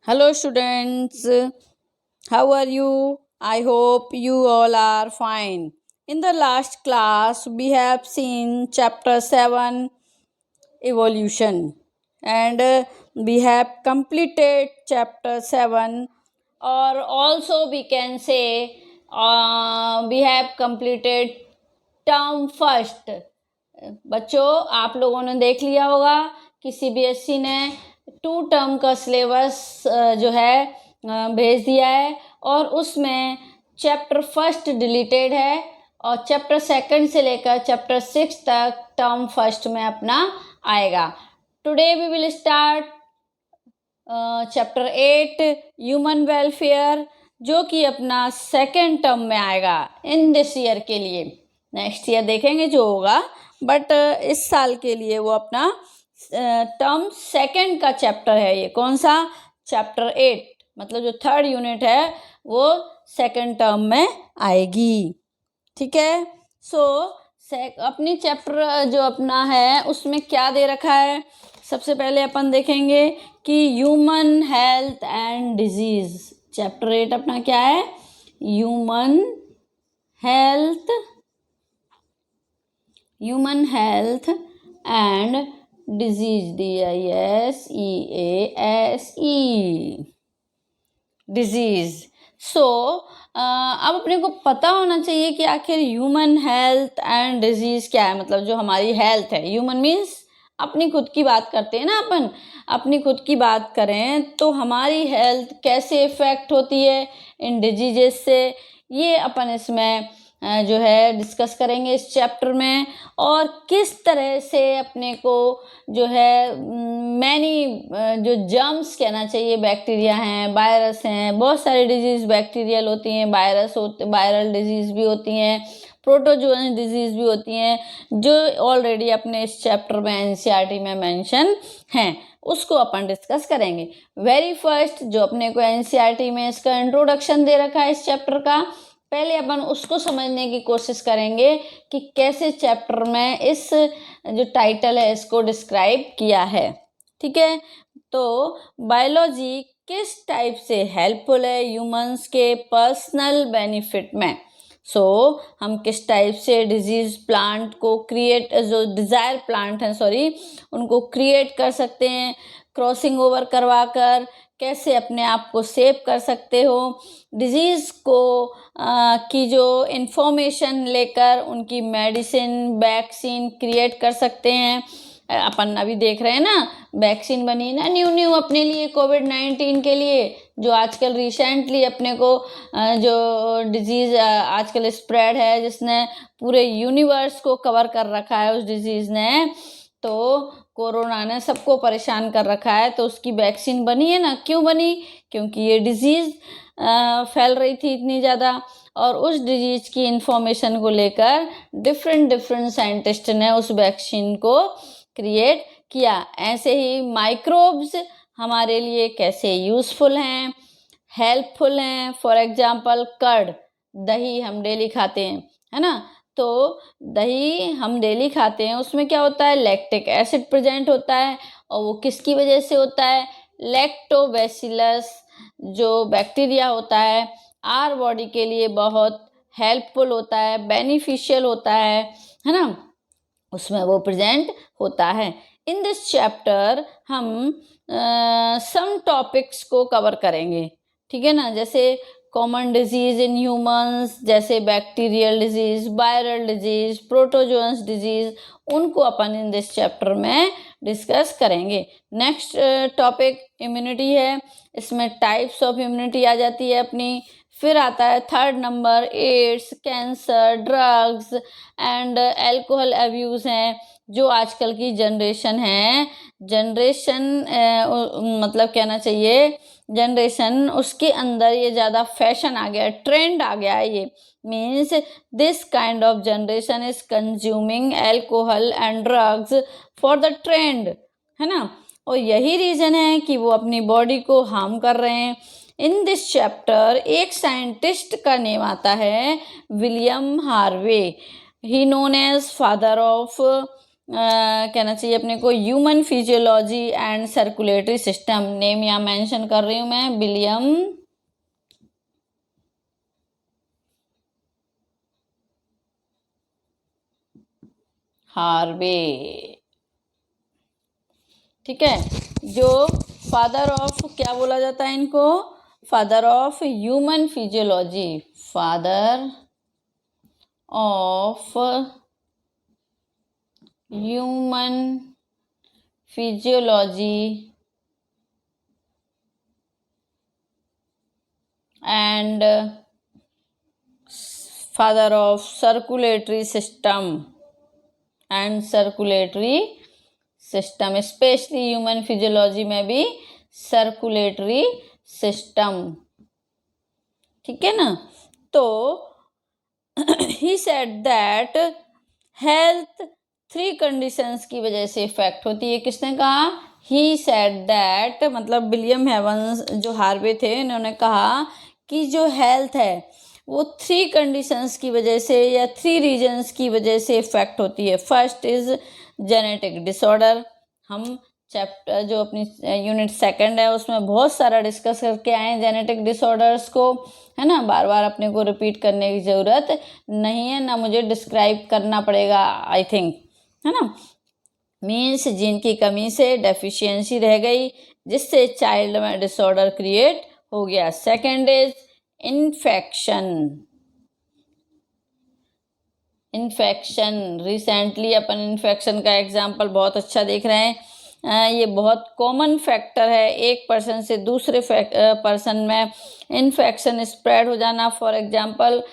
Hello, students. How are you? I hope you all are fine. In the last class, we have seen chapter 7 evolution, and we have completed chapter 7, or also we can say we have completed term first. बच्चों, आप लोगों ने देख लिया होगा कि CBSE ने 2 term का सिलेबस जो है भेज दिया है, और उसमें चैप्टर फर्स्ट डिलीटेड है और चैप्टर सेकंड से लेकर चैप्टर 6 तक टर्म फर्स्ट में अपना आएगा. Today we will start chapter 8 human welfare, जो कि अपना सेकंड टर्म में आएगा इन दिस ईयर के लिए. नेक्स्ट ईयर देखेंगे जो होगा, बट इस साल के लिए वो अपना टर्म सेकंड का चैप्टर है. ये कौन सा? चैप्टर 8, मतलब जो थर्ड यूनिट है वो सेकंड टर्म में आएगी. ठीक है. सो अपनी चैप्टर जो अपना है उसमें क्या दे रखा है, सबसे पहले अपन देखेंगे कि human health and disease. Chapter 8 अपना क्या है? Human health and disease. DISEASE disease. So अब अपने को पता होना चाहिए कि आखिर ह्यूमन हेल्थ एंड डिजीज क्या है. मतलब जो हमारी हेल्थ है, ह्यूमन मीन्स अपनी खुद की बात करते हैं ना, अपन अपनी खुद की बात करें तो हमारी हेल्थ कैसे इफेक्ट होती है इन डिजीजेस से, ये अपन इसमें जो है डिस्कस करेंगे इस चैप्टर में. और किस तरह से अपने को जो है मैनी जो जर्म्स कहना चाहिए, बैक्टीरिया हैं, वायरस हैं, बहुत सारी डिजीज़ बैक्टीरियल होती हैं, वायरल डिजीज़ भी होती हैं, प्रोटोजोअन डिजीज़ भी होती हैं, जो ऑलरेडी अपने इस चैप्टर में एनसीईआरटी में मेंशन हैं, उसको अपन डिस्कस करेंगे. वेरी फर्स्ट जो अपने को एनसीईआरटी में इसका इंट्रोडक्शन दे रखा है इस चैप्टर का, पहले अपन उसको समझने की कोशिश करेंगे कि कैसे चैप्टर में इस जो टाइटल है इसको डिस्क्राइब किया है. ठीक है. तो बायोलॉजी किस टाइप से हेल्पफुल है ह्यूमंस के पर्सनल बेनिफिट में. हम किस टाइप से डिजीज प्लांट को क्रिएट, जो डिजायर प्लांट हैं उनको क्रिएट कर सकते हैं, क्रॉसिंग ओवर करवा कर कैसे अपने आप को सेव कर सकते हो, डिजीज़ को की जो इन्फॉर्मेशन लेकर उनकी मेडिसिन वैक्सीन क्रिएट कर सकते हैं. अपन अभी देख रहे हैं ना, वैक्सीन बनी ना न्यू अपने लिए कोविड-19 के लिए, जो आजकल रिसेंटली अपने को जो डिजीज़ आजकल स्प्रेड है, जिसने पूरे यूनिवर्स को कवर कर रखा है, उस डिजीज़ ने, तो कोरोना ने सबको परेशान कर रखा है, तो उसकी वैक्सीन बनी है ना. क्यों बनी? क्योंकि ये डिजीज़ फैल रही थी इतनी ज़्यादा, और उस डिजीज़ की इन्फॉर्मेशन को लेकर डिफरेंट साइंटिस्ट ने उस वैक्सीन को क्रिएट किया. ऐसे ही माइक्रोब्स हमारे लिए कैसे यूज़फुल हैं, हेल्पफुल हैं. फॉर एग्जांपल कर्ड, दही हम डेली खाते हैं, है ना. तो दही हम डेली खाते हैं, उसमें क्या होता है? लैक्टिक एसिड प्रेजेंट होता है, और वो किसकी वजह से होता है? लैक्टोबैसिलस जो बैक्टीरिया होता है, आर बॉडी के लिए बहुत हेल्पफुल होता है, बेनिफिशियल होता है ना, उसमें वो प्रेजेंट होता है. इन दिस चैप्टर हम सम टॉपिक्स को कवर करेंगे. ठीक है ना. जैसे कॉमन डिजीज इन ह्यूमंस, जैसे bacterial disease, viral disease, protozoans disease, उनको अपन इन दिस चैप्टर में डिस्कस करेंगे. नेक्स्ट टॉपिक इम्यूनिटी है. इसमें टाइप्स ऑफ इम्यूनिटी आ जाती है अपनी. फिर आता है third number AIDS, cancer, drugs and alcohol abuse हैं, जो आजकल की जनरेशन है, मतलब कहना चाहिए जनरेशन, उसके अंदर ये ज़्यादा फैशन आ गया, ट्रेंड आ गया है. ये means this kind of generation is consuming alcohol and drugs for the trend, है ना. और यही रीज़न है कि वो अपनी बॉडी को हार्म कर रहे हैं. इन दिस चैप्टर एक साइंटिस्ट का नेम आता है William Harvey. He known as father of कहना चाहिए अपने को human physiology and circulatory system. Name यहाँ मेंशन कर रही हूँ मैं, विलियम हार्वे। ठीक है, जो फादर ऑफ क्या बोला जाता है इनको, father of human physiology, father of human physiology and father of circulatory system and circulatory system, specially human physiology में भी सर्कुलेटरी सिस्टम। ठीक है ना। तो he said that health 3 conditions की वजह से इफेक्ट होती है। किसने कहा? ही सेड दैट, मतलब विलियम हेवंस जो हार्वे थे, इन्होंने कहा कि जो हेल्थ है वो 3 कंडीशंस की वजह से या 3 रीजन्स की वजह से इफेक्ट होती है। First is genetic disorder. हम चैप्टर जो अपनी यूनिट 2 है उसमें बहुत सारा डिस्कस करके आए हैं जेनेटिक डिसऑर्डर्स को, है ना। बार बार अपने को रिपीट करने की ज़रूरत नहीं है, ना मुझे डिस्क्राइब करना पड़ेगा आई थिंक, है ना। मीन्स जीन की कमी से डेफिशिएंसी रह गई जिससे चाइल्ड में डिसऑर्डर क्रिएट हो गया। Second is infection. Recently upon infection का एग्जाम्पल बहुत अच्छा देख रहे हैं। ये बहुत कॉमन फैक्टर है, एक पर्सन से दूसरे पर्सन में इन्फेक्शन स्प्रेड हो जाना। फॉर एग्जांपल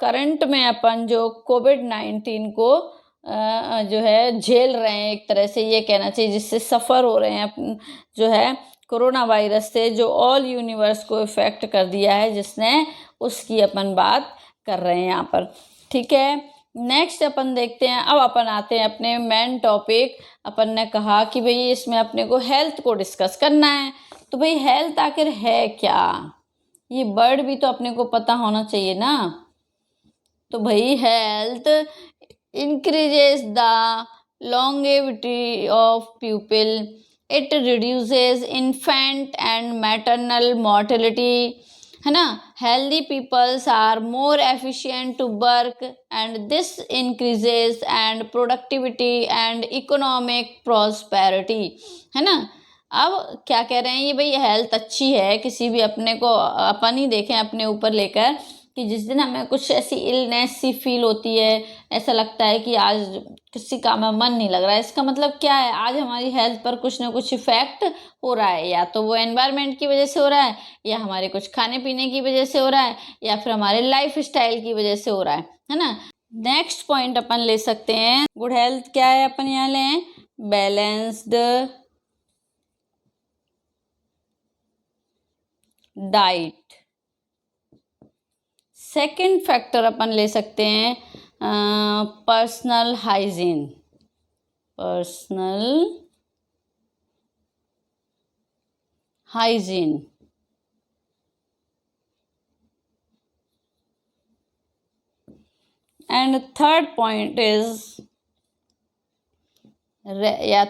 करंट में अपन जो कोविड-19 को जो है झेल रहे हैं, एक तरह से ये कहना चाहिए, जिससे सफ़र हो रहे हैं जो है कोरोना वायरस से, जो ऑल यूनिवर्स को इफ़ेक्ट कर दिया है जिसने, उसकी अपन बात कर रहे हैं यहाँ पर। ठीक है, नेक्स्ट अपन देखते हैं। अब अपन आते हैं अपने मेन टॉपिक। अपन ने कहा कि भाई इसमें अपने को हेल्थ को डिस्कस करना है, तो भाई हेल्थ आखिर है क्या, ये वर्ड भी तो अपने को पता होना चाहिए ना। तो भाई health increases the longevity of pupil, it reduces infant and maternal mortality, है ना। Healthy peoples are more efficient to work and this increases and productivity and economic prosperity, है ना। अब क्या कह रहे हैं ये, भाई हेल्थ अच्छी है किसी भी, अपने को अपन ही देखें अपने ऊपर लेकर कि जिस दिन हमें कुछ ऐसी इलनेस सी फील होती है, ऐसा लगता है कि आज किसी काम में मन नहीं लग रहा है, इसका मतलब क्या है, आज हमारी हेल्थ पर कुछ ना कुछ इफेक्ट हो रहा है। या तो वो एनवायरनमेंट की वजह से हो रहा है, या हमारे कुछ खाने पीने की वजह से हो रहा है, या फिर हमारे लाइफ स्टाइल की वजह से हो रहा है ना। नेक्स्ट पॉइंट अपन ले सकते हैं, गुड हेल्थ क्या है, अपन यहाँ लें बैलेंस्ड डाइट। सेकंड फैक्टर अपन ले सकते हैं personal hygiene, and third point is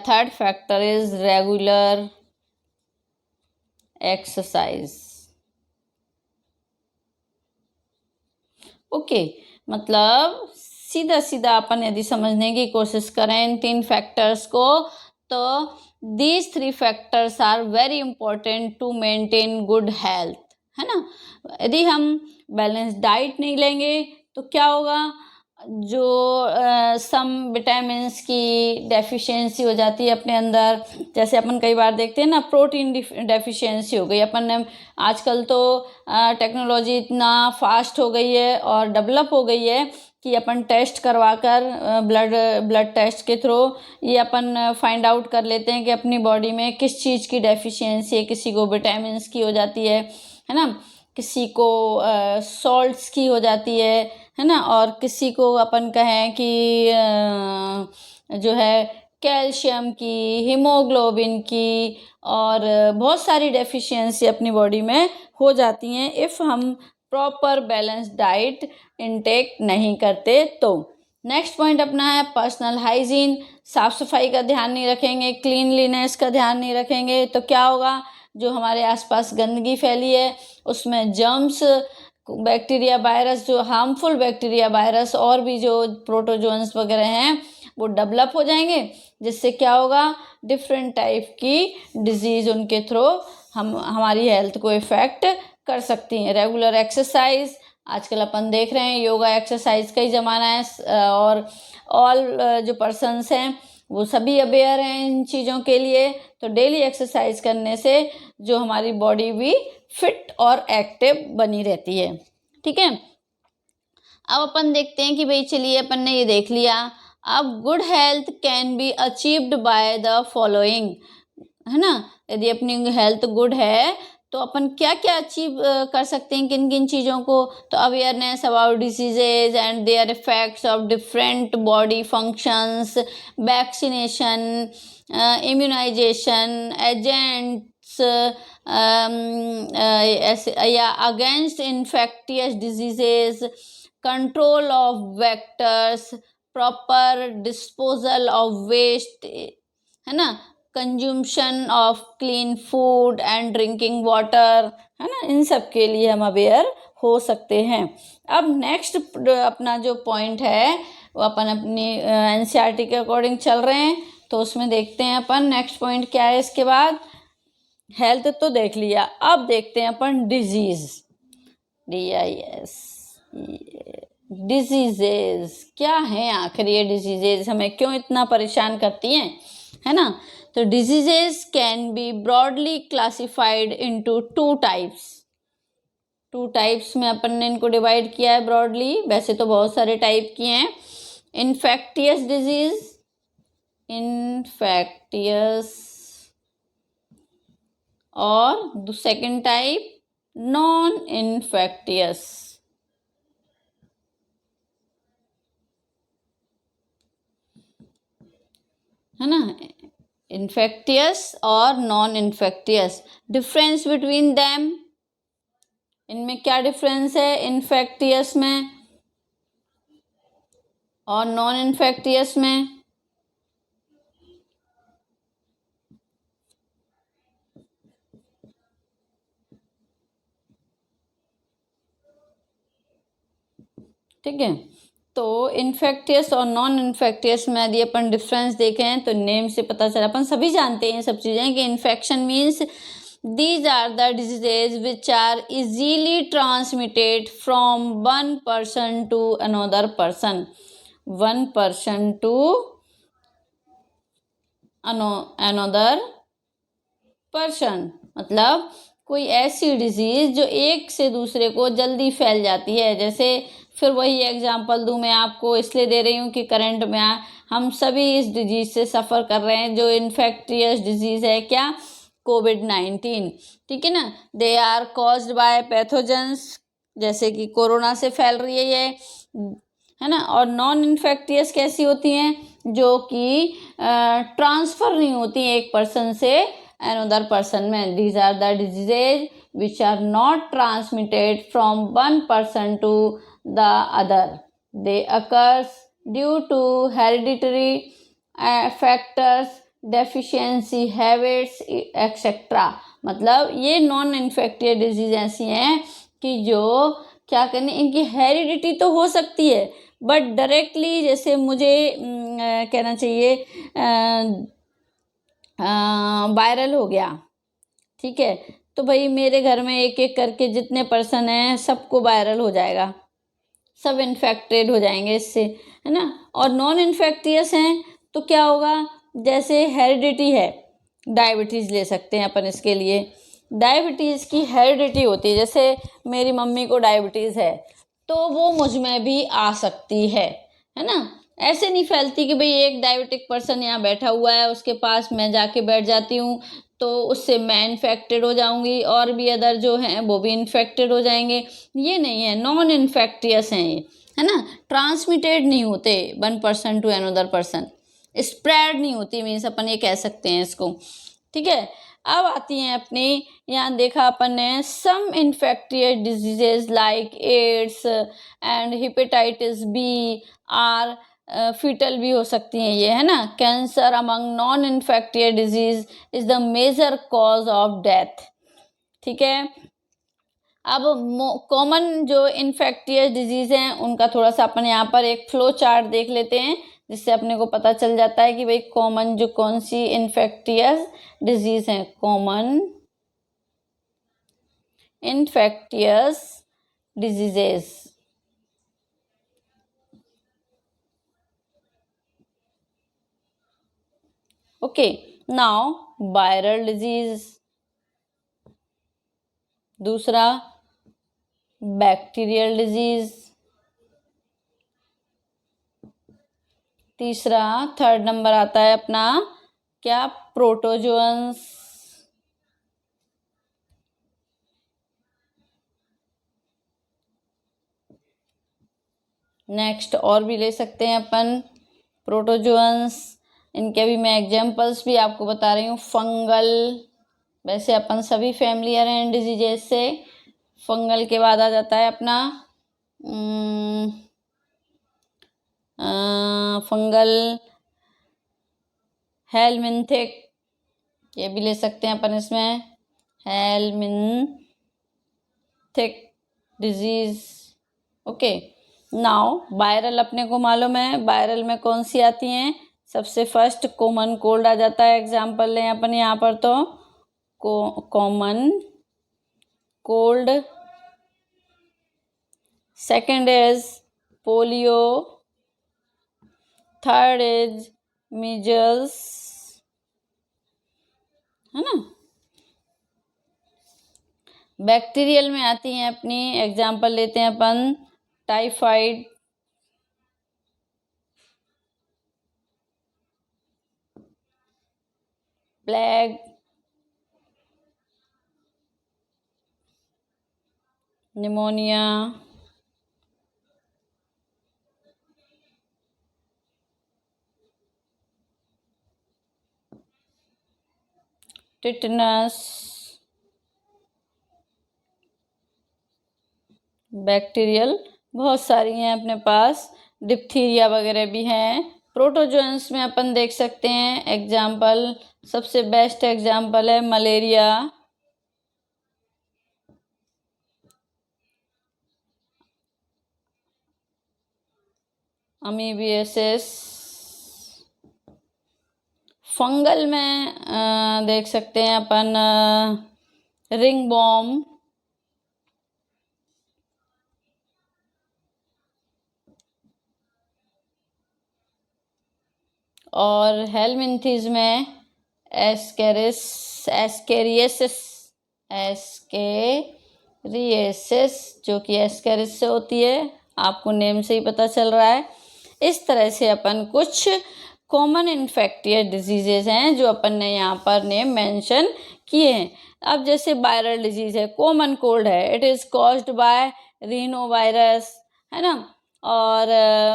third factor is regular exercise. Okay, मतलब सीधा सीधा अपन यदि समझने की कोशिश करें इन 3 फैक्टर्स को, तो these 3 factors are very important to maintain good health, है ना। यदि हम बैलेंस डाइट नहीं लेंगे तो क्या होगा, जो सम विटामिन्स की डेफिशिएंसी हो जाती है अपने अंदर। जैसे अपन कई बार देखते हैं ना, प्रोटीन डेफिशिएंसी हो गई। अपन ने आजकल तो टेक्नोलॉजी इतना फास्ट हो गई है और डेवलप हो गई है कि अपन टेस्ट करवा कर ब्लड टेस्ट के थ्रू ये अपन फाइंड आउट कर लेते हैं कि अपनी बॉडी में किस चीज़ की डेफिशिएंसी है। किसी को विटामिन्स की हो जाती है ना, किसी को सॉल्ट्स की हो जाती है ना, और किसी को अपन कहें कि जो है कैल्शियम की, हीमोग्लोबिन की, और बहुत सारी डेफिशिएंसी अपनी बॉडी में हो जाती हैं इफ़ हम प्रॉपर बैलेंस डाइट इनटेक नहीं करते तो। नेक्स्ट पॉइंट अपना है पर्सनल हाइजीन। साफ सफाई का ध्यान नहीं रखेंगे, क्लीनलीनेस का ध्यान नहीं रखेंगे तो क्या होगा, जो हमारे आसपास गंदगी फैली है उसमें जर्म्स, बैक्टीरिया, वायरस, जो हार्मफुल बैक्टीरिया, वायरस और भी जो प्रोटोजोन्स वगैरह हैं वो डेवलप हो जाएंगे, जिससे क्या होगा, डिफरेंट टाइप की डिजीज़ उनके थ्रू हमारी हेल्थ को इफ़ेक्ट कर सकती हैं। रेगुलर एक्सरसाइज, आजकल अपन देख रहे हैं योगा एक्सरसाइज का ही ज़माना है और ऑल जो पर्सन्स हैं वो सभी अवेयर हैं इन चीज़ों के लिए। तो डेली एक्सरसाइज करने से जो हमारी बॉडी भी फिट और एक्टिव बनी रहती है। ठीक है, अब अपन देखते हैं कि भाई चलिए अपन ने ये देख लिया। अब good health can be achieved by the following, है ना, यदि अपनी हेल्थ गुड है तो अपन क्या क्या अचीव कर सकते हैं, किन किन चीज़ों को, तो awareness about diseases and their effects of different body functions, vaccination, immunisation agents या against infectious diseases, control of vectors, proper disposal of waste, है ना, consumption of clean food and drinking water, है ना, इन सब के लिए हम अवेयर हो सकते हैं। अब नेक्स्ट अपना जो पॉइंट है वो अपन अपनी एनसीईआरटी के अकॉर्डिंग चल रहे हैं, तो उसमें देखते हैं अपन नेक्स्ट पॉइंट क्या है। इसके बाद हेल्थ तो देख लिया, अब देखते हैं अपन डिजीज, DIS, डिजीजेज क्या हैं आखिर, ये डिजीजेज हमें क्यों इतना परेशान करती हैं, है ना। तो diseases can be broadly classified into two types में अपन ने इनको डिवाइड किया है ब्रॉडली, वैसे तो बहुत सारे टाइप किए हैं। इन्फेक्टियस डिजीज, इन्फेक्टियस, और सेकंड टाइप नॉन इन्फेक्टियस, है ना, इन्फेक्टियस और non infectious. Difference between them, इनमें क्या डिफरेंस है इन्फेक्टियस में और नॉन इन्फेक्टियस में। ठीक है, तो इन्फेक्टियस और नॉन इन्फेक्टियस में यदि अपन डिफरेंस देखें तो नेम से पता चला, अपन सभी जानते हैं ये सब चीज़ें कि infection means these are the diseases which are easily transmitted from one person to another person, one person to another person, मतलब कोई ऐसी डिजीज जो एक से दूसरे को जल्दी फैल जाती है। जैसे फिर वही एग्जांपल दूं मैं आपको, इसलिए दे रही हूँ कि करंट में हम सभी इस डिजीज से सफ़र कर रहे हैं, जो इन्फेक्टियस डिजीज़ है क्या, कोविड-19, ठीक है ना। They are caused by pathogens, जैसे कि कोरोना से फैल रही है ये, है ना। और नॉन इन्फेक्टियस कैसी होती हैं, जो कि ट्रांसफ़र नहीं होती एक पर्सन से अनदर पर्सन में। These are the diseases which are not transmitted from one person to the other. They occurs due to hereditary factors, deficiency habits, etc. मतलब ये नॉन इन्फेक्टियस डिजीज ऐसी हैं कि जो क्या करने, इनकी हेरिडिटी तो हो सकती है बट डायरेक्टली, जैसे मुझे कहना चाहिए वायरल हो गया, ठीक है, तो भाई मेरे घर में एक एक करके जितने पर्सन हैं सबको वायरल हो जाएगा, सब इन्फेक्टेड हो जाएंगे इससे, है ना। और नॉन इन्फेक्टियस हैं तो क्या होगा, जैसे हेरिडिटी है, डायबिटीज़ ले सकते हैं अपन इसके लिए, डायबिटीज़ की हेरिडिटी होती है, जैसे मेरी मम्मी को डायबिटीज़ है तो वो मुझ में भी आ सकती है ना। ऐसे नहीं फैलती कि भाई एक डायबिटिक पर्सन यहाँ बैठा हुआ है उसके पास मैं जाके बैठ जाती हूँ तो उससे मैं इन्फेक्टेड हो जाऊंगी और भी अदर जो हैं वो भी इन्फेक्टेड हो जाएंगे, ये नहीं है, नॉन इन्फेक्टियस हैं ये, है ना। ट्रांसमिटेड नहीं होते one person to another person, spread नहीं होती, मीन्स अपन ये कह सकते हैं इसको, ठीक है। अब आती हैं अपनी, यहाँ देखा अपन ने some infectious diseases like AIDS and hepatitis B are fatal भी हो सकती हैं ये, है ना। Cancer among non infectious disease is the major cause of death, ठीक है। अब कॉमन जो इन्फेक्टियस डिजीज हैं उनका थोड़ा सा अपन यहाँ पर एक फ्लो चार्ट देख लेते हैं, जिससे अपने को पता चल जाता है कि भाई कॉमन जो कौन सी इन्फेक्टियस डिजीज हैं, common infectious diseases. Okay, now viral disease, दूसरा बैक्टीरियल डिजीज, तीसरा थर्ड नंबर आता है अपना क्या, प्रोटोजोअन्स, नेक्स्ट और भी ले सकते हैं अपन प्रोटोजोअन्स। इनके अभी मैं एग्जांपल्स भी आपको बता रही हूँ। फंगल, वैसे अपन सभी फैमिलियर हैं डिजीजेस से। फंगल के बाद आ जाता है अपना फंगल हेलमिंथिक, ये भी ले सकते हैं अपन इसमें, helminthic disease. Okay, now viral अपने को मालूम है, वायरल में कौन सी आती हैं, सबसे फर्स्ट कॉमन कोल्ड आ जाता है। एग्जाम्पल लें अपन यहाँ पर तो common cold, second is polio, third is measles, है ना। बैक्टीरियल में आती हैं अपनी, एग्जाम्पल लेते हैं अपन typhoid, plague, pneumonia, tetanus, bacterial बहुत सारी हैं अपने पास, डिप्थीरिया वगैरह भी हैं। प्रोटोजोअन्स में अपन देख सकते हैं एग्जाम्पल, सबसे बेस्ट एग्जाम्पल है मलेरिया, अमीबियासिस। फंगल में देख सकते हैं अपन रिंग बॉम, और हेलमिंथीज में एस्केरियसिस, जो कि एस्केरिस से होती है, आपको नेम से ही पता चल रहा है। इस तरह से अपन कुछ कॉमन इन्फेक्टियस डिजीजेज हैं जो अपन ने यहाँ पर नेम मेंशन किए हैं। अब जैसे वायरल डिजीज है, कॉमन कोल्ड है, it is caused by Reno virus, है ना। और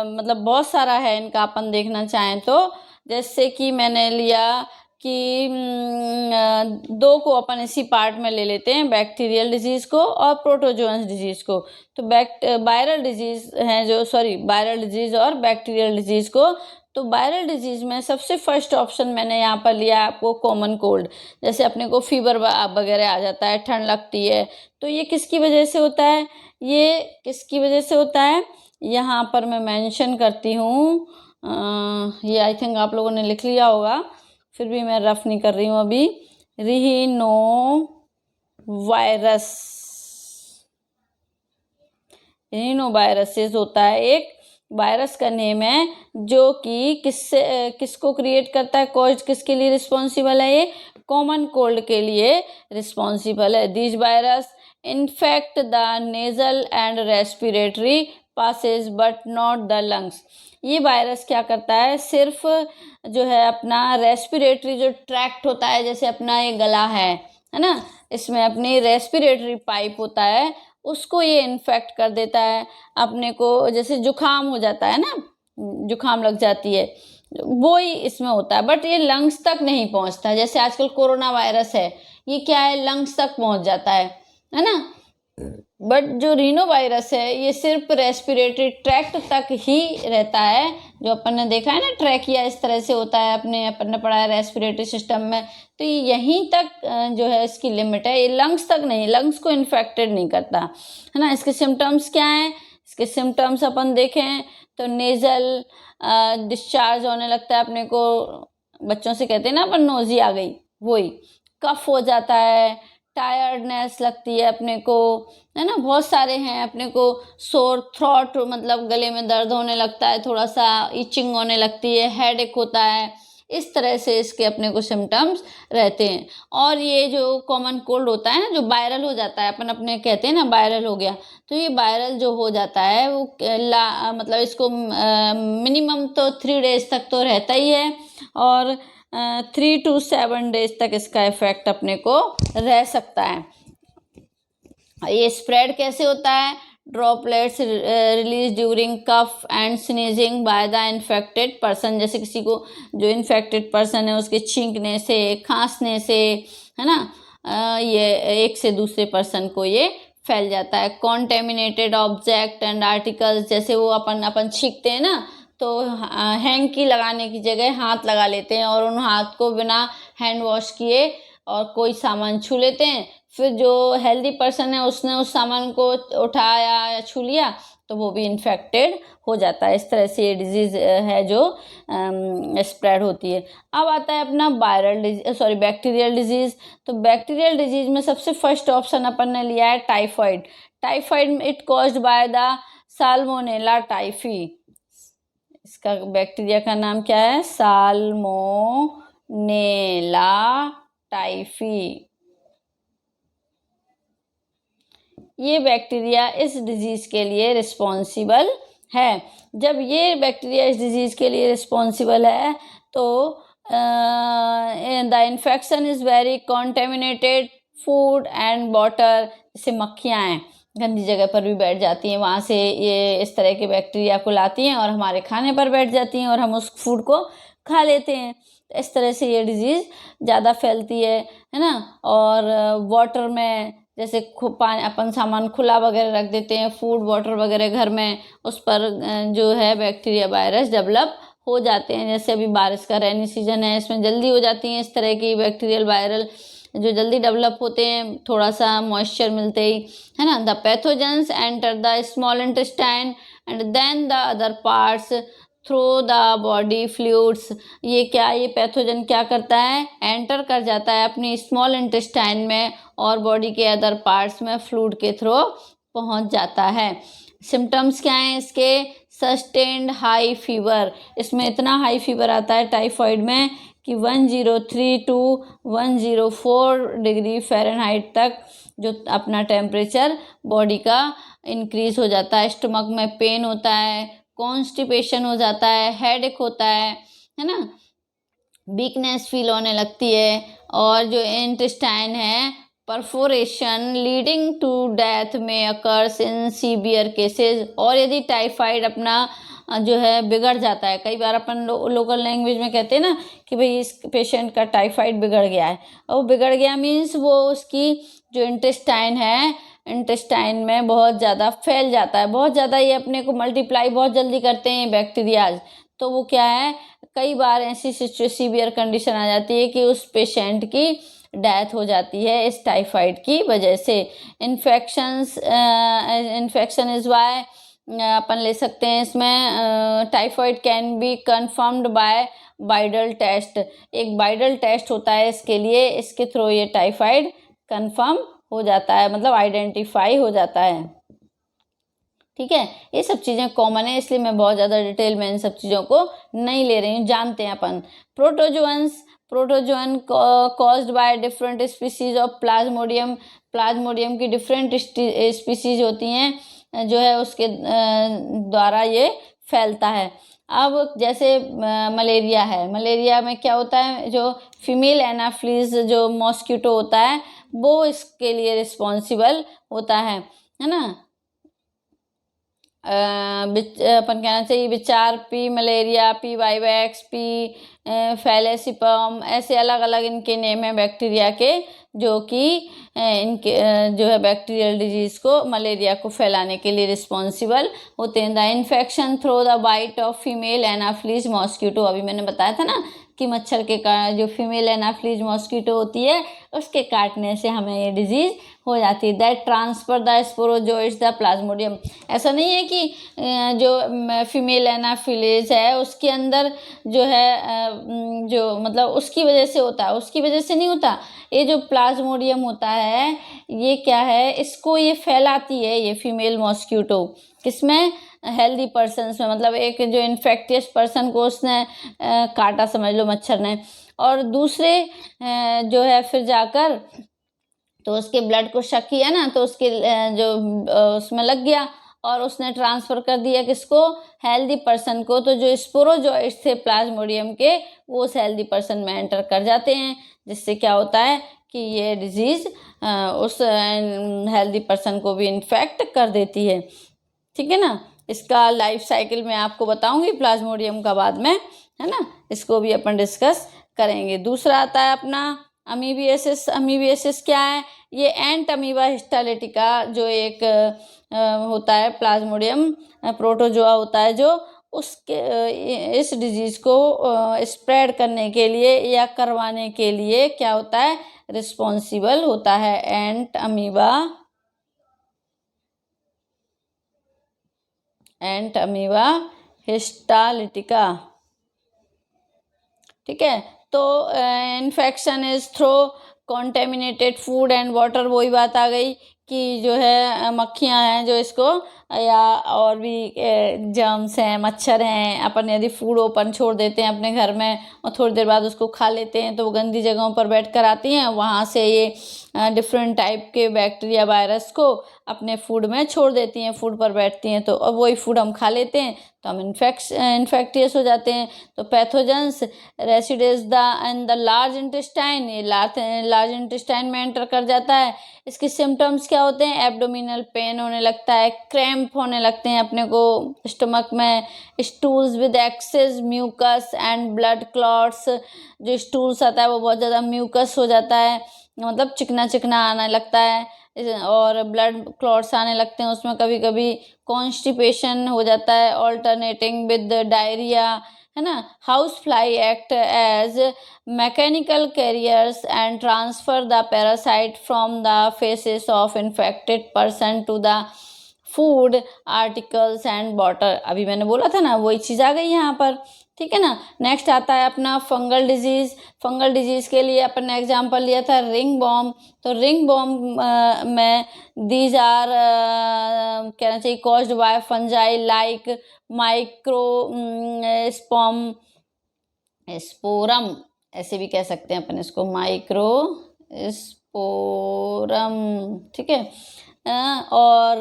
मतलब बहुत सारा है इनका, अपन देखना चाहें तो जैसे कि मैंने लिया कि दो को अपन इसी पार्ट में ले लेते हैं, बैक्टीरियल डिजीज़ को और प्रोटोजोअन्स डिजीज़ को। तो वायरल डिजीज़ हैं जो, वायरल डिजीज़ और बैक्टीरियल डिजीज़ को। तो वायरल डिजीज़ में सबसे फर्स्ट ऑप्शन मैंने यहाँ पर लिया आपको कॉमन कोल्ड। जैसे अपने को फीवर वगैरह आ जाता है, ठंड लगती है, तो ये किसकी वजह से होता है, ये किसकी वजह से होता है, यहाँ पर मैं मेंशन करती हूँ। ये आई थिंक आप लोगों ने लिख लिया होगा, फिर भी मैं रफ नहीं कर रही हूँ अभी। रिहिनो वायरस, रिहिनोवायरसेस होता है, एक वायरस का नेम है जो कि किसको क्रिएट करता है, कॉज किसके लिए रिस्पॉन्सिबल है, ये कॉमन कोल्ड के लिए रिस्पॉन्सिबल है। This virus infect the nasal and respiratory passage but not the lungs. ये वायरस क्या करता है, सिर्फ जो है अपना रेस्पिरेटरी जो ट्रैक्ट होता है, जैसे अपना ये गला है ना, इसमें अपनी रेस्पिरेटरी पाइप होता है, उसको ये इन्फेक्ट कर देता है। अपने को जैसे जुखाम हो जाता है ना, जुखाम लग जाती है, वो ही इसमें होता है, बट ये लंग्स तक नहीं पहुंचता। जैसे आजकल कोरोना वायरस है, ये क्या है, लंग्स तक पहुंच जाता है ना। बट जो रीनो वायरस है ये सिर्फ रेस्पिरेटरी ट्रैक्ट तक ही रहता है, जो अपन ने देखा है ना, ट्रैकिया इस तरह से होता है, अपन ने पढ़ा है रेस्पिरेटरी सिस्टम में। तो ये यहीं तक जो है इसकी लिमिट है, ये लंग्स तक नहीं, लंग्स को इन्फेक्टेड नहीं करता, है ना। इसके सिम्टम्स क्या हैं? इसके सिम्टम्स अपन देखें तो नेज़ल डिस्चार्ज होने लगता है अपने को, बच्चों से कहते हैं ना अपन नोज़ी आ गई, वही। कफ हो जाता है, टायर्डनेस लगती है अपने को, है ना। बहुत सारे हैं अपने को, सोर थ्रोट मतलब गले में दर्द होने लगता है, थोड़ा सा इचिंग होने लगती है, हेडेक होता है। इस तरह से इसके अपने को सिम्टम्स रहते हैं। और ये जो कॉमन कोल्ड होता है ना, जो वायरल हो जाता है, अपन अपने कहते हैं ना वायरल हो गया, तो ये वायरल जो हो जाता है वो मतलब इसको मिनिमम तो 3 डेज तक तो रहता ही है, और 3 to 7 डेज तक इसका इफेक्ट अपने को रह सकता है। ये स्प्रेड कैसे होता है? Droplets release during cough and sneezing by the infected person. जैसे किसी को जो इन्फेक्टेड पर्सन है उसके छींकने से, खांसने से, है ना, ये एक से दूसरे पर्सन को ये फैल जाता है। कॉन्टेमिनेटेड ऑब्जेक्ट एंड आर्टिकल्स, जैसे वो अपन छींकते हैं ना, तो हैंकी लगाने की जगह हाथ लगा लेते हैं, और उन हाथ को बिना हैंड वॉश किए और कोई सामान छू लेते हैं। फिर जो हेल्दी पर्सन है उसने उस सामान को उठाया या छू लिया तो वो भी इन्फेक्टेड हो जाता है। इस तरह से ये डिजीज़ है जो स्प्रेड होती है। अब आता है अपना बैक्टीरियल डिजीज़। तो बैक्टीरियल डिजीज़ में सबसे फर्स्ट ऑप्शन अपन ने लिया है typhoid. Typhoid it caused by the salmonella typhi. इसका बैक्टीरिया का नाम क्या है? Salmonella typhi. ये बैक्टीरिया इस डिजीज़ के लिए रिस्पॉन्सिबल है। जब ये बैक्टीरिया इस डिजीज़ के लिए रिस्पॉन्सिबल है तो the infection is very contaminated food and water. जैसे मक्खियाँ हैं, गंदी जगह पर भी बैठ जाती हैं, वहाँ से ये इस तरह के बैक्टीरिया को लाती हैं और हमारे खाने पर बैठ जाती हैं और हम उस फूड को खा लेते हैं। इस तरह से ये डिजीज़ ज़्यादा फैलती है ना। और वाटर में जैसे अपन सामान खुला वगैरह रख देते हैं, फूड वाटर वगैरह घर में, उस पर जो है बैक्टीरिया वायरस डेवलप हो जाते हैं। जैसे अभी बारिश का रेनी सीजन है, इसमें जल्दी हो जाती हैं इस तरह की बैक्टीरियल वायरल जो जल्दी डेवलप होते हैं थोड़ा सा मॉइस्चर मिलते ही, है ना। The pathogens enter the small intestine and then the other parts through the body fluids. ये पैथोजन क्या करता है? एंटर कर जाता है अपनी स्मॉल इंटेस्टाइन में और बॉडी के अदर पार्ट्स में फ्लूइड के थ्रू पहुंच जाता है। सिम्टम्स क्या हैं इसके? Sustained high fever. इसमें इतना हाई फीवर आता है टाइफाइड में कि 103 to 104 डिग्री फ़ारेनहाइट तक जो अपना टेम्परेचर बॉडी का इंक्रीज़ हो जाता है। स्टमक में पेन होता है, कॉन्स्टिपेशन हो जाता है, हेडेक होता है ना, वीकनेस फील होने लगती है, और जो इंटेस्टाइन है परफोरेशन लीडिंग टू डेथ में अकर्स इन सीवियर केसेस। और यदि टाइफाइड अपना जो है बिगड़ जाता है, कई बार अपन लोकल लैंग्वेज में कहते हैं ना कि भाई इस पेशेंट का टाइफाइड बिगड़ गया है, और वो बिगड़ गया मीन्स वो उसकी जो इंटेस्टाइन है, इंटेस्टाइन में बहुत ज़्यादा फैल जाता है, बहुत ज़्यादा ये अपने को मल्टीप्लाई बहुत जल्दी करते हैं बैक्टीरियाज। तो वो क्या है, कई बार ऐसी सीवियर कंडीशन आ जाती है कि उस पेशेंट की डेथ हो जाती है इस टाइफाइड की वजह से। इन्फेक्शन इज़ वाई अपन ले सकते हैं इसमें typhoid can be confirmed by Widal test. एक बाइडल टेस्ट होता है इसके लिए, इसके थ्रू ये टाइफाइड कन्फर्म हो जाता है, मतलब आइडेंटिफाई हो जाता है। ठीक है, ये सब चीज़ें कॉमन है, इसलिए मैं बहुत ज़्यादा डिटेल में इन सब चीज़ों को नहीं ले रही हूँ। जानते हैं अपन protozoan caused by different species of Plasmodium. Plasmodium की डिफरेंट स्पीसीज होती हैं जो है उसके द्वारा ये फैलता है। अब जैसे मलेरिया है, मलेरिया में क्या होता है, जो फीमेल एनाफ्लीज जो मॉस्किटो होता है वो इसके लिए रिस्पॉन्सिबल होता है ना। अपन कहना चाहिए विचार P malaria, P vivax, P falciparum, ऐसे अलग अलग इनके नेम है बैक्टीरिया के जो कि इनके जो है बैक्टीरियल डिजीज़ को, मलेरिया को फैलाने के लिए रिस्पॉन्सिबल होते हैं। The infection through the bite of female anopheles mosquito, अभी मैंने बताया था ना कि मच्छर के जो फीमेल एनाफ्लीज मॉस्किटो होती है उसके काटने से हमें ये डिजीज़ हो जाती है। That transfer the sporozoites the Plasmodium, ऐसा नहीं है कि जो फीमेल एनाफिलीज है उसके अंदर जो है जो मतलब उसकी वजह से होता है, उसकी वजह से नहीं होता। ये जो प्लाज्मोडियम होता है ये क्या है, इसको ये फैलाती है ये फीमेल मॉस्किटो, किसमें, हेल्दी पर्सन्स में, मतलब एक जो इन्फेक्टियस पर्सन को उसने काटा समझ लो मच्छर ने, और दूसरे जो है फिर जाकर तो उसके ब्लड को शक किया ना, तो उसके जो उसमें लग गया और उसने ट्रांसफ़र कर दिया किसको, हेल्दी पर्सन को। तो जो स्पोरोजोइट्स थे प्लाज्मोडियम के वो उस हेल्दी पर्सन में एंटर कर जाते हैं, जिससे क्या होता है कि ये डिजीज़ उस हेल्दी पर्सन को भी इन्फेक्ट कर देती है। ठीक है ना, इसका लाइफ साइकिल मैं आपको बताऊंगी प्लाज्मोडियम का बाद में, है ना, इसको भी अपन डिस्कस करेंगे। दूसरा आता है अपना अमीबियासिस। अमीबियासिस क्या है, ये एंट अमीबा हिस्टालिटिका जो एक होता है प्लाज्मोडियम प्रोटोजोआ होता है, जो उसके इस डिजीज़ को स्प्रेड करने के लिए या करवाने के लिए क्या होता है, रिस्पॉन्सिबल होता है। एंट अमीबा हिस्टालिटिका, ठीक है। तो infection is through contaminated food and water, वही बात आ गई कि जो है मक्खियाँ हैं जो इसको, या और भी जर्म्स हैं, मच्छर हैं, अपन यदि फूड ओपन छोड़ देते हैं अपने घर में और थोड़ी देर बाद उसको खा लेते हैं तो वो गंदी जगहों पर बैठ कर आती हैं, वहाँ से ये डिफरेंट टाइप के बैक्टीरिया वायरस को अपने फूड में छोड़ देती हैं, फूड पर बैठती हैं, तो अब वही फूड हम खा लेते हैं तो हम इन्फेक्टियस हो जाते हैं। तो pathogens resides the in the large intestine, ये लार्ज इंटेस्टाइन में एंटर कर जाता है। इसके सिम्टम्स क्या होते हैं, एब्डोमिनल पेन होने लगता है, क्रैम्प होने लगते हैं अपने को स्टमक में, stools with excess mucus and blood clots, जो स्टूल्स आता है वो बहुत ज़्यादा म्यूकस हो जाता है, मतलब चिकना चिकना आने लगता है, और ब्लड क्लॉट्स आने लगते हैं उसमें, कभी कभी कॉन्स्टिपेशन हो जाता है ऑल्टरनेटिंग विद डायरिया, है ना। House fly act as mechanical carriers and transfer the parasite from the faeces of infected person to the food articles and water, अभी मैंने बोला था ना वही चीज़ आ गई यहाँ पर, ठीक है ना। नेक्स्ट आता है अपना फंगल डिजीज़। फंगल डिजीज़ के लिए अपन ने एग्जांपल लिया था रिंग बॉम। तो रिंग बॉम में दीज आर कहना चाहिए caused by fungi like microsporum, ऐसे भी कह सकते हैं अपन इसको, माइक्रो स्पोरम, ठीक है। और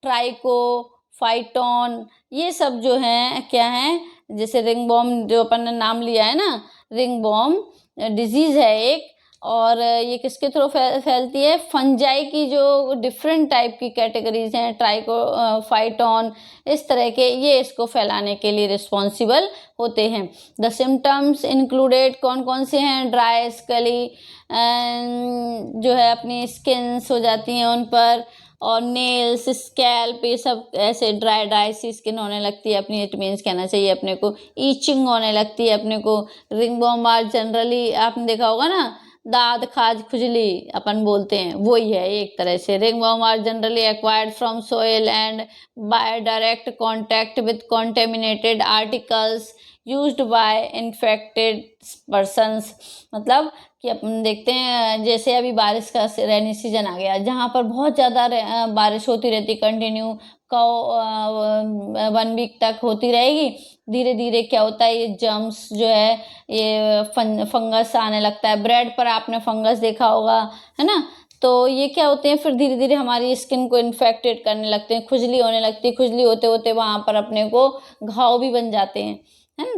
ट्राइकोफाइटोन, ये सब जो हैं क्या हैं, जैसे रिंग बॉम जो अपन ने नाम लिया है ना, रिंग बॉम डिजीज़ है एक, और ये किसके थ्रू फैलती है, फंजाई की जो डिफरेंट टाइप की कैटेगरीज हैं, ट्राइकोफाइटोन, इस तरह के, ये इसको फैलाने के लिए रिस्पॉन्सिबल होते हैं। द सिम्टम्स इंक्लूडेड, कौन कौन से हैं, ड्राई स्कली, जो है अपनी स्किन्स हो जाती हैं उन पर, और नेल्स, स्कैल्प, ये सब ऐसे ड्राई सी स्किन होने लगती है अपनी, इट मीन्स कहना चाहिए अपने को ईचिंग होने लगती है अपने को। रिंग बॉम आर जनरली आपने देखा होगा ना, दाद खाज खुजली अपन बोलते हैं, वही है एक तरह से। Ring worm are generally acquired from soil and by direct contact with contaminated articles used by infected persons, मतलब कि अपन देखते हैं जैसे अभी बारिश का रेनी सीजन आ गया, जहाँ पर बहुत ज़्यादा बारिश होती रहती कंटिन्यू, 1 वीक तक होती रहेगी, धीरे धीरे क्या होता है, ये जर्म्स जो है ये फंगस आने लगता है। ब्रेड पर आपने फंगस देखा होगा, है ना। तो ये क्या होते हैं, फिर धीरे धीरे हमारी स्किन को इन्फेक्टेड करने लगते हैं, खुजली होने लगती है, खुजली होते होते वहाँ पर अपने को घाव भी बन जाते हैं, है ना।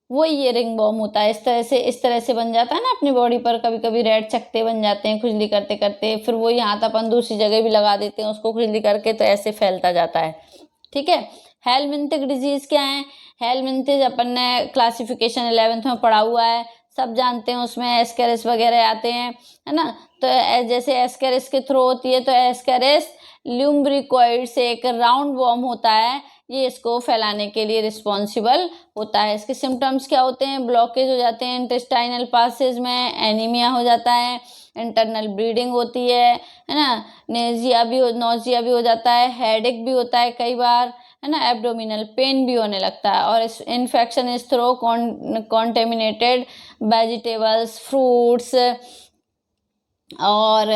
वही ये रिंग बॉम होता है, इस तरह से बन जाता है ना अपनी बॉडी पर, कभी कभी रेड चकते बन जाते हैं खुजली करते करते, फिर वो यहाँ तक अपन दूसरी जगह भी लगा देते हैं उसको खुजली करके, तो ऐसे फैलता जाता है, ठीक है। हेलमिंथिक डिजीज़ क्या है, हेलमिंथिक अपन ने क्लासिफिकेशन 11th में पढ़ा हुआ है, सब जानते हैं, उसमें एस्केरिस वगैरह आते हैं, है ना। तो जैसे एस्केरिस के थ्रू होती है, तो एस्केरिस ल्यूम्ब्रिकोइड से एक राउंड वॉर्म होता है, ये इसको फैलाने के लिए रिस्पॉन्सिबल होता है। इसके सिम्टम्स क्या होते हैं? ब्लॉकेज हो जाते हैं इंटेस्टाइनल पासेज में, एनीमिया हो जाता है, इंटरनल ब्लीडिंग होती है ना, नोजिया भी हो जाता है, हेडेक भी होता है कई बार, है ना, एब्डोमिनल पेन भी होने लगता है। और इस infection is through contaminated vegetables, fruits, और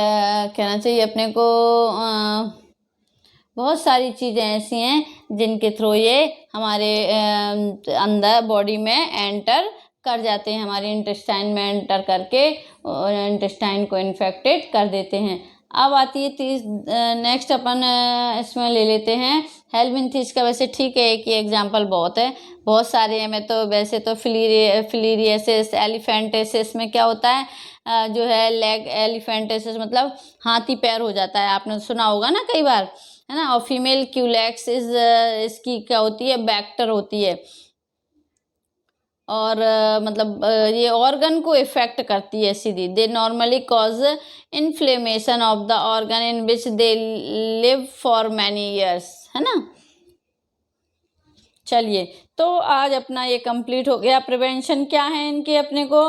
कहना चाहिए अपने को बहुत सारी चीज़ें ऐसी हैं जिनके थ्रू ये हमारे अंदर बॉडी में एंटर कर जाते हैं, हमारे इंटेस्टाइन में एंटर करके इंटेस्टाइन को इन्फेक्टेड कर देते हैं। अब आती है नेक्स्ट अपन इसमें ले लेते हैं हेलमिंथेस का। वैसे ठीक है, एक ही एग्जांपल बहुत है, बहुत सारे हैं। मैं तो वैसे तो फिलीरियसिस, एलिफेंटेसिस में क्या होता है, जो है लेग एलिफेंटेसिस मतलब हाथी पैर हो जाता है, आपने सुना होगा ना कई बार, है ना। और फीमेल क्यूलेक्स इसकी क्या होती है, बैक्टर होती है, और मतलब ये ऑर्गन को इफेक्ट करती है सीधी। They normally cause inflammation of the organ in which they live for many years, है ना। चलिए, तो आज अपना ये कंप्लीट हो गया। प्रिवेंशन क्या है इनके अपने को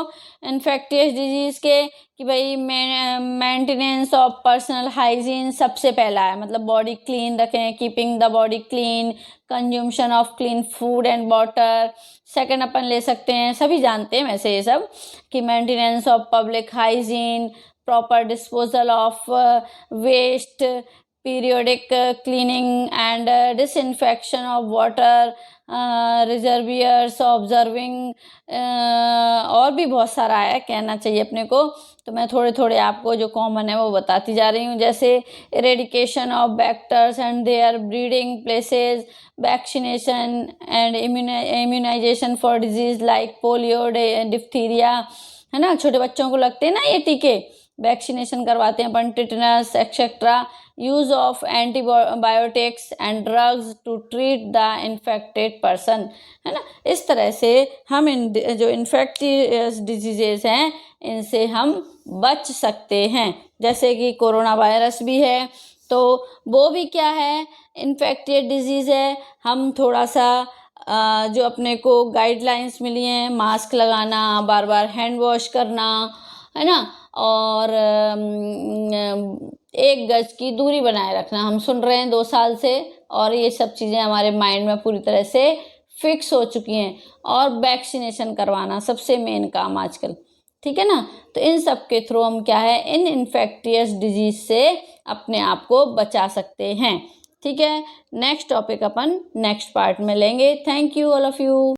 इन्फेक्टियस डिजीज के, कि भाई मेंटेनेंस ऑफ पर्सनल हाइजीन सबसे पहला है, मतलब बॉडी क्लीन रखें, keeping the body clean, consumption of clean food and water. Second अपन ले सकते हैं, सभी जानते हैं वैसे ये सब, कि maintenance of public hygiene, proper disposal of waste, periodic cleaning and disinfection of water reservoirs, observing, और भी बहुत सारा है कहना चाहिए अपने को। तो मैं थोड़े थोड़े आपको जो कॉमन है वो बताती जा रही हूँ, जैसे eradication of vectors and their breeding places, vaccination and immunisation for disease like polio, diphtheria, है ना। छोटे बच्चों को लगते हैं ना ये टीके, वैक्सीनेशन करवाते हैं अपन, tetanus etcetera. Use of antibiotics and drugs to treat the infected person, है ना। इस तरह से हम इन जो इन्फेक्टियस डिजीजेस हैं इनसे हम बच सकते हैं। जैसे कि कोरोना वायरस भी है, तो वो भी क्या है, इन्फेक्टियस डिजीज़ है। हम थोड़ा सा जो अपने को गाइडलाइंस मिली हैं, मास्क लगाना, बार बार हैंड वॉश करना, है ना, और 1 गज की दूरी बनाए रखना। हम सुन रहे हैं 2 साल से, और ये सब चीज़ें हमारे माइंड में पूरी तरह से फिक्स हो चुकी हैं। और वैक्सीनेशन करवाना सबसे मेन काम आजकल, ठीक है ना। तो इन सब के थ्रू हम क्या है, इन इन्फेक्टियस डिजीज से अपने आप को बचा सकते हैं, ठीक है। नेक्स्ट टॉपिक अपन नेक्स्ट पार्ट में लेंगे। Thank you all of you.